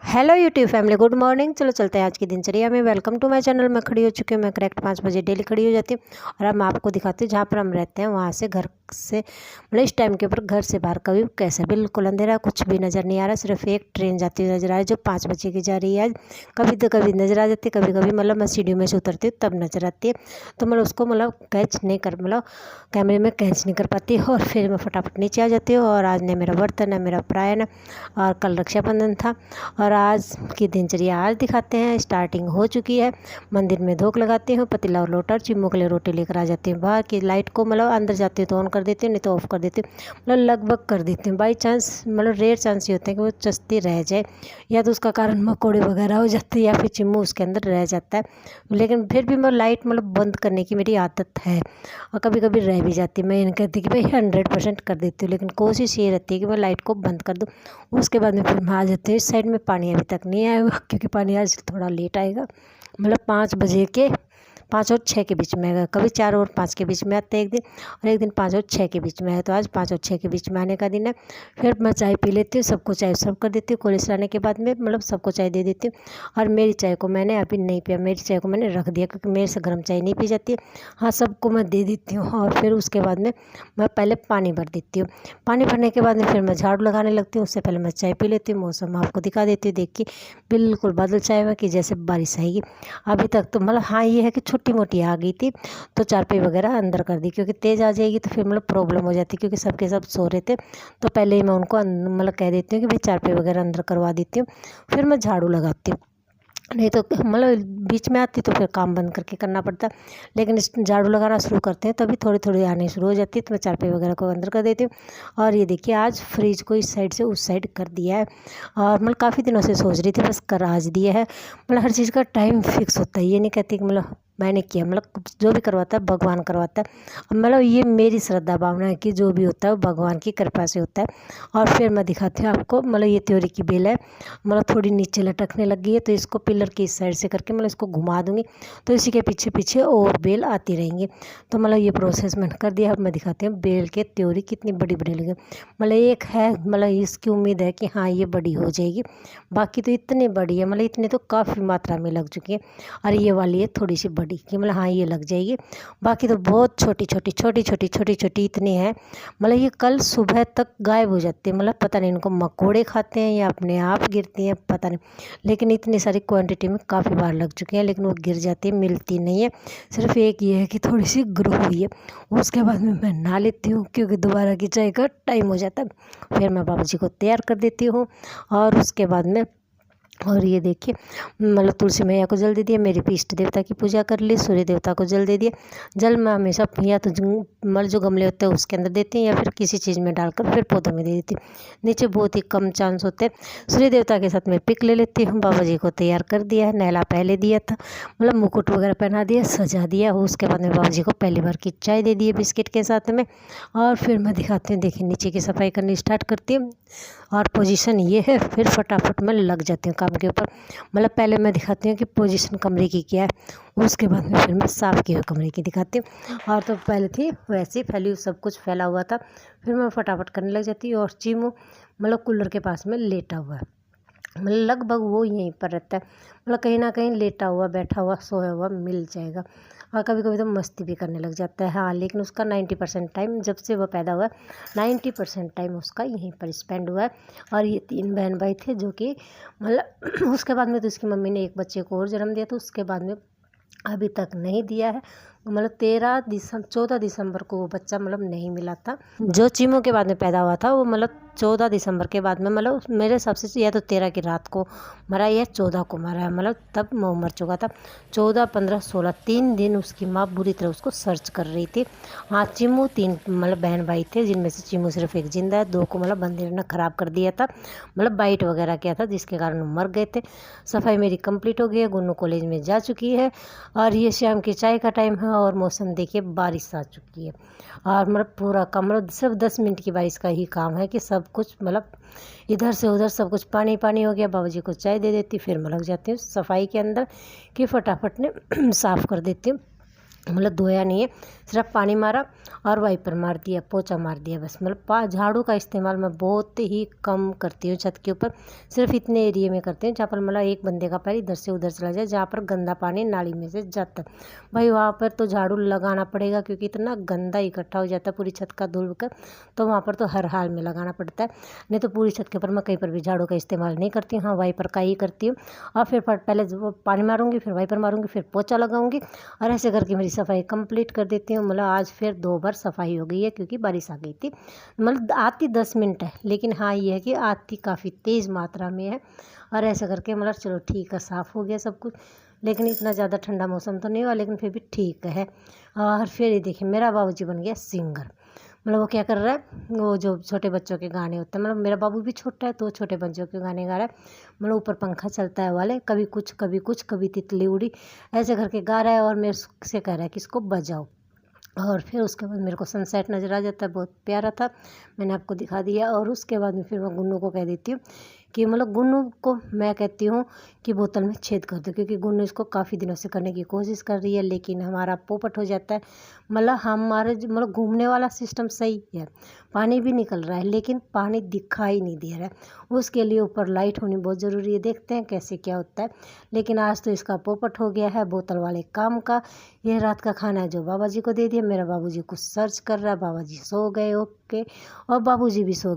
Hello YouTube family, good morning. चलो चलते हैं आज की दिनचर्या में। Welcome to my channel. मैं खड़ी हो चुकी हूँ। मैं करेक्ट 5 बजे डेली खड़ी हो जाती हूँ और अब मैं आपको दिखाती हूँ जहाँ पर हम रहते हैं वहाँ से घर से मतलब इस टाइम के ऊपर घर से बाहर कभी कैसे बिल्कुल अंधेरा, कुछ भी नज़र नहीं आ रहा। सिर्फ एक ट्रेन जाती हुई नज़र आ रही है जो 5 बजे की जा रही है। कभी तो कभी नज़र आ जाती है, कभी कभी मतलब मैं सीढ़ी में से उतरती हूँ तब नज़र आती है। तो मतलब उसको कैच नहीं कर कैमरे में कैच नहीं कर पाती और फिर मैं फटाफट नीचे आ जाती हूँ। और आज ने मेरा व्रत है, न मेरा प्रायण है, और कल रक्षाबंधन था। और आज की दिनचर्या आज दिखाते हैं। स्टार्टिंग हो चुकी है। मंदिर में धूप लगाती हूँ, पतीला और लोटा, चिम्मू के लिए रोटी लेकर आ जाती हूँ। बाहर की लाइट को अंदर जाती हूँ तो ऑन कर देती हूँ, नहीं तो ऑफ कर देती हूँ। लगभग कर देती हूँ। बाई चांस रेयर चांस ये होते हैं कि वो चस्ती रह जाए, या तो उसका कारण मकोड़े वगैरह हो जाते हैं या फिर चिम्मू उसके अंदर रह जाता है। लेकिन फिर भी लाइट बंद करने की मेरी आदत है और कभी कभी रह भी जाती है। मैं ये नहीं कहती कि भाई 100% कर देती हूँ, लेकिन कोशिश ये रहती है कि मैं लाइट को बंद कर दूँ। उसके बाद में फिर मैं आ जाती हूँ। इस साइड में पानी अभी तक नहीं आया हुआ क्योंकि पानी आज थोड़ा लेट आएगा। 5 बजे के 5 और 6 के बीच में आएगा। कभी 4 और 5 के बीच में आता है एक दिन, और एक दिन 5 और 6 के बीच में है। तो आज 5 और 6 के बीच में आने का दिन है। फिर मैं चाय पी लेती हूँ, सबको चाय सर्व कर देती हूँ। कॉलेज से आने के बाद में सबको चाय दे देती हूँ। और मेरी चाय को मैंने अभी नहीं पिया, मेरी चाय को मैंने रख दिया क्योंकि मेरे से गर्म चाय नहीं पी जाती है। हाँ, सबको मैं दे देती हूँ। और फिर उसके बाद में मैं पहले पानी भर देती हूँ। पानी भरने के बाद में फिर मैं झाड़ू लगाने लगती हूँ। उससे पहले मैं चाय पी लेती हूँ। मौसम आपको दिखा देती हूँ। देखिए बिल्कुल बादल छाए हुए कि जैसे बारिश आएगी। अभी तक तो हाँ, ये है कि छोटी मोटी आ गई थी तो चारपाई वगैरह अंदर कर दी, क्योंकि तेज़ आ जाएगी तो फिर प्रॉब्लम हो जाती, क्योंकि सबके सब सो रहे थे। तो पहले ही मैं उनको कह देती हूँ कि भाई चारपाई वगैरह अंदर करवा देती हूँ। फिर मैं झाड़ू लगाती हूँ, नहीं तो बीच में आती तो फिर काम बंद करके करना पड़ता। लेकिन इस झाड़ू लगाना शुरू करते हैं तभी थोड़ी थोड़ी आनी शुरू हो जाती है, तो मैं चारपाई वगैरह को अंदर कर देती हूँ। और ये देखिए आज फ्रिज को इस साइड से उस साइड कर दिया है। और काफ़ी दिनों से सोच रही थी, बस कर आज दिया है। हर चीज़ का टाइम फिक्स होता है। ये नहीं कहती कि मैंने किया, जो भी करवाता है भगवान करवाता है। ये मेरी श्रद्धा भावना है कि जो भी होता है वो भगवान की कृपा से होता है। और फिर मैं दिखाती हूँ आपको। ये त्योरी की बेल है, थोड़ी नीचे लटकने लगी है, तो इसको पिलर की इस साइड से करके इसको घुमा दूंगी, तो इसी के पीछे पीछे और बेल आती रहेंगी। तो ये प्रोसेस मैंने कर दिया। अब मैं दिखाती हूँ बेल के त्योरी कितनी बड़ी बड़ी लगी। एक है इसकी उम्मीद है कि हाँ ये बड़ी हो जाएगी। बाकी तो इतनी बड़ी है, इतनी तो काफ़ी मात्रा में लग चुकी है। और ये वाली है थोड़ी सी बड़ी कि हाँ ये लग जाएगी। बाकी तो बहुत छोटी छोटी छोटी छोटी छोटी छोटी इतनी है। ये कल सुबह तक गायब हो जाती है। पता नहीं इनको मकोड़े खाते हैं या अपने आप गिरती हैं, पता नहीं। लेकिन इतनी सारी क्वांटिटी में काफ़ी बार लग चुकी हैं, लेकिन वो गिर जाती है, मिलती नहीं है। सिर्फ एक ये है कि थोड़ी सी ग्रो हुई है। उसके बाद में मैं नहा लेती हूँ क्योंकि दोबारा की चाय का टाइम हो जाता है। फिर मैं बाबा जी को तैयार कर देती हूँ। और उसके बाद में ये देखिए तुलसी मैया को जल दे दिया, मेरे इष्ट देवता की पूजा कर ली, सूर्य देवता को जल दे दिया। जल मैं हमेशा या तो जो गमले होते हैं उसके अंदर देती हैं, या फिर किसी चीज़ में डालकर फिर पौधों में दे देती हूँ। नीचे बहुत ही कम चांस होते हैं। सूर्य देवता के साथ मैं पिक ले लेती हूँ। बाबा जी को तैयार कर दिया है, नहला पहले दिया था, मुकुट वगैरह पहना दिया, सजा दिया। उसके बाद में बाबा जी को पहली बार की चाय दे दी है बिस्किट के साथ में। और फिर मैं दिखाती हूँ, देखिए नीचे की सफाई करनी स्टार्ट करती हूँ। और पोजीशन ये है, फिर फटाफट मैं लग जाती हूँ काम के ऊपर। पहले मैं दिखाती हूँ कि पोजीशन कमरे की क्या है, उसके बाद में फिर मैं साफ़ किए हुए कमरे की दिखाती हूँ। और तो पहले थी वैसे ही फैली, सब कुछ फैला हुआ था। फिर मैं फटाफट करने लग जाती हूँ। और चीमू कूलर के पास में लेटा हुआ है, लगभग वो यहीं पर रहता है। कहीं ना कहीं लेटा हुआ, बैठा हुआ, सोया हुआ मिल जाएगा। और कभी कभी तो मस्ती भी करने लग जाता है। हाँ, लेकिन उसका 90% टाइम, जब से वह पैदा हुआ है 90% टाइम उसका यहीं पर स्पेंड हुआ है। और ये 3 बहन भाई थे जो कि उसके बाद में तो इसकी मम्मी ने एक बच्चे को और जन्म दिया, तो उसके बाद में अभी तक नहीं दिया है। 14 दिसंबर को वो बच्चा नहीं मिला था। जो चीमू के बाद में पैदा हुआ था वो 14 दिसंबर के बाद में मेरे हिसाब से या तो 13 की रात को मरा या 14 को मरा है। तब वो मर चुका था। 14, 15, 16 3 दिन उसकी माँ बुरी तरह उसको सर्च कर रही थी। हाँ, चीमू 3 बहन भाई थे, जिनमें से चीमू सिर्फ एक जिंदा है। 2 को बंदर ने ख़राब कर दिया था, बाइट वगैरह किया था, जिसके कारण वो मर गए थे। सफाई मेरी कंप्लीट हो गई है, गुन्नू कॉलेज में जा चुकी है। और ये शाम की चाय का टाइम है और मौसम देखिए बारिश आ चुकी है। और पूरा काम सिर्फ 10 मिनट की बारिश का ही काम है कि सब कुछ इधर से उधर सब कुछ पानी पानी हो गया। बाबा जी को चाय दे देती, फिर मैं लग जाती हूँ सफाई के अंदर कि फटाफट ने साफ़ कर देती हूँ। मतलब धोया नहीं है, सिर्फ पानी मारा और वाइपर मार दिया, पोछा मार दिया बस। मतलब झाड़ू का इस्तेमाल मैं बहुत ही कम करती हूँ छत के ऊपर, सिर्फ इतने एरिया में करती हूँ जहाँ पर मतलब एक बंदे का पैर इधर से उधर चला जाए, जहाँ पर गंदा पानी नाली में से जाता है भाई वहाँ पर तो झाड़ू लगाना पड़ेगा, क्योंकि इतना गंदा इकट्ठा हो जाता है पूरी छत का धूल कर, तो वहाँ पर तो हर हाल में लगाना पड़ता है। नहीं तो पूरी छत के ऊपर मैं कहीं पर भी झाड़ू का इस्तेमाल नहीं करती हूँ, हाँ वाइपर का ही करती हूँ। और फिर पहले पानी मारूंगी, फिर वाइपर मारूंगी, फिर पोछा लगाऊंगी, और ऐसे करके मेरी सफाई कंप्लीट कर देती हूँ। मतलब आज फिर 2 बार सफाई हो गई है, क्योंकि बारिश आ गई थी। मतलब आती 10 मिनट है, लेकिन हाँ ये है कि आती काफ़ी तेज़ मात्रा में है। और ऐसा करके मतलब चलो ठीक है, साफ़ हो गया सब कुछ, लेकिन इतना ज़्यादा ठंडा मौसम तो नहीं हुआ, लेकिन फिर भी ठीक है। और फिर ये देखिए मेरा बाबूजी बन गया सिंगर। मतलब वो क्या कर रहा है, वो जो छोटे बच्चों के गाने होते हैं, मतलब मेरा बाबू भी छोटा है तो वो छोटे बच्चों के गाने गा रहा है। मतलब ऊपर पंखा चलता है वाले, कभी कुछ कभी कुछ, कभी तितली उड़ी, ऐसे करके गा रहा है और मेरे से कह रहा है कि इसको बजाओ। और फिर उसके बाद मेरे को सनसेट नज़र आ जाता है, बहुत प्यारा था, मैंने आपको दिखा दिया। और उसके बाद में फिर मैं गुन्नू को कह देती हूँ कि मतलब गुन्नू को मैं कहती हूँ कि बोतल में छेद कर दो, क्योंकि गुन्नू इसको काफ़ी दिनों से करने की कोशिश कर रही है, लेकिन हमारा पोपट हो जाता है। मतलब हमारे मतलब घूमने वाला सिस्टम सही है, पानी भी निकल रहा है, लेकिन पानी दिखाई नहीं दे रहा है। उसके लिए ऊपर लाइट होनी बहुत ज़रूरी है, देखते हैं कैसे क्या होता है। लेकिन आज तो इसका पोपट हो गया है बोतल वाले काम का। यह रात का खाना है जो बाबा जी को दे दिया, मेरा बाबू जी कुछ सर्च कर रहा है, बाबा जी सो गए ओके, और बाबू जी भी सो